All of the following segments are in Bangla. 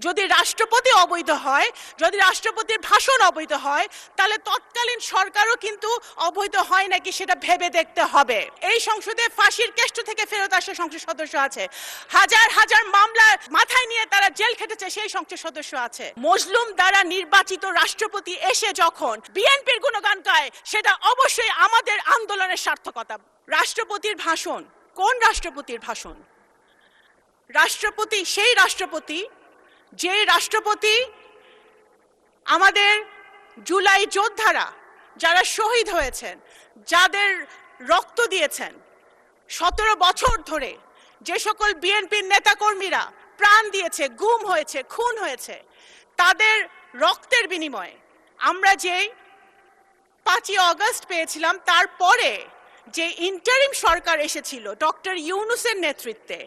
যদি রাষ্ট্রপতি অবৈধ হয়, যদি রাষ্ট্রপতির ভাষণ অবৈধ হয়, তাহলে তৎকালীন সরকারও কিন্তু অবৈধ হয় নাকি সেটা ভেবে দেখতে হবে। এই সংসদে ফাঁসির কেষ্ট থেকে ফেরত আসা সংসদ সদস্য আছে, হাজার হাজার মামলা মাথায় নিয়ে তারা জেল খেটেছে সেই সংসদ সদস্য আছে। মজলুম দ্বারা নির্বাচিত রাষ্ট্রপতি এসে যখন বিএনপির গুণগান গায়, সেটা অবশ্যই আমাদের আন্দোলনের সার্থকতা। রাষ্ট্রপতির ভাষণ, কোন রাষ্ট্রপতির ভাষণ? রাষ্ট্রপতি সেই রাষ্ট্রপতি যে রাষ্ট্রপতি আমাদের জুলাই যোদ্ধারা যারা শহীদ হয়েছেন, যাদের রক্ত দিয়েছেন 17 বছর ধরে, যে সকল বিএনপির নেতাকর্মীরা প্রাণ দিয়েছে, গুম হয়েছে, খুন হয়েছে, তাদের রক্তের বিনিময়ে আমরা যেই 5ই আগস্ট পেয়েছিলাম, তারপরে যে ইন্টারিম সরকার এসেছিল ডক্টর ইউনূসের নেতৃত্বে,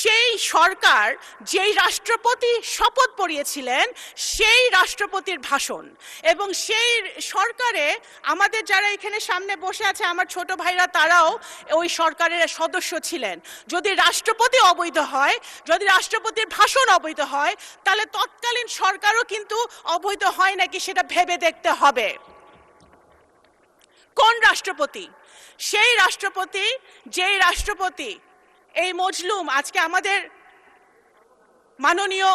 সেই সরকার যেই রাষ্ট্রপতি শপথ পড়িয়েছিলেন সেই রাষ্ট্রপতির ভাষণ, এবং সেই সরকারে আমাদের যারা এখানে সামনে বসে আছে আমার ছোট ভাইরা, তারাও ওই সরকারের সদস্য ছিলেন। যদি রাষ্ট্রপতি অবৈধ হয়, যদি রাষ্ট্রপতির ভাষণ অবৈধ হয়, তাহলে তৎকালীন সরকারও কিন্তু অবৈধ হয় নাকি সেটা ভেবে দেখতে হবে। কোন রাষ্ট্রপতি? সেই রাষ্ট্রপতি যেই রাষ্ট্রপতি এই মজলুম, আজকে আমাদের মাননীয়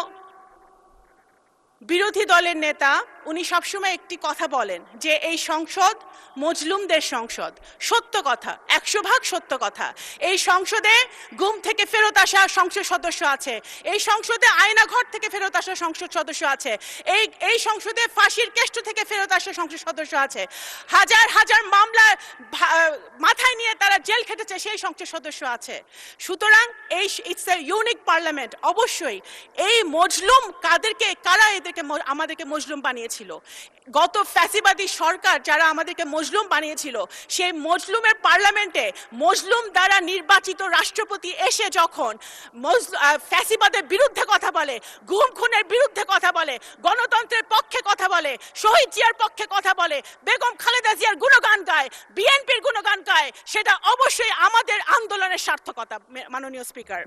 বিরোধী দলের নেতা উনি সবসময় একটি কথা বলেন যে এই সংসদ মজলুমদের সংসদ। সত্য কথা, 100% সত্য কথা। এই সংসদে গুম থেকে ফেরত আসা সংসদ সদস্য আছে, এই সংসদে আয়নাঘর থেকে ফেরত আসা সংসদ সদস্য আছে, এই সংসদে ফাঁসির কেষ্ট থেকে ফেরত আসা সংসদ সদস্য আছে, হাজার হাজার মামলা মাথায় নিয়ে তারা জেল খেটেছে সেই সংসদ সদস্য আছে। সুতরাং এই ইটস এ ইউনিক পার্লামেন্ট। অবশ্যই এই মজলুম কারা আমাদেরকে মজলুম বানিয়েছিল? গত ফ্যাসিবাদী সরকার যারা আমাদেরকে মজলুম বানিয়েছিল, সেই মজলুমের পার্লামেন্টে মজলুম দ্বারা নির্বাচিত রাষ্ট্রপতি এসে যখন ফ্যাসিবাদের বিরুদ্ধে কথা বলে, গুম খুনের বিরুদ্ধে কথা বলে, গণতন্ত্রের পক্ষে কথা বলে, শহীদ জিয়ার পক্ষে কথা বলে, বেগম খালেদা জিয়ার গুণগান গায়, বিএনপির গুণগান গায়, সেটা অবশ্যই আমাদের আন্দোলনের সার্থকতা। মাননীয় স্পিকার।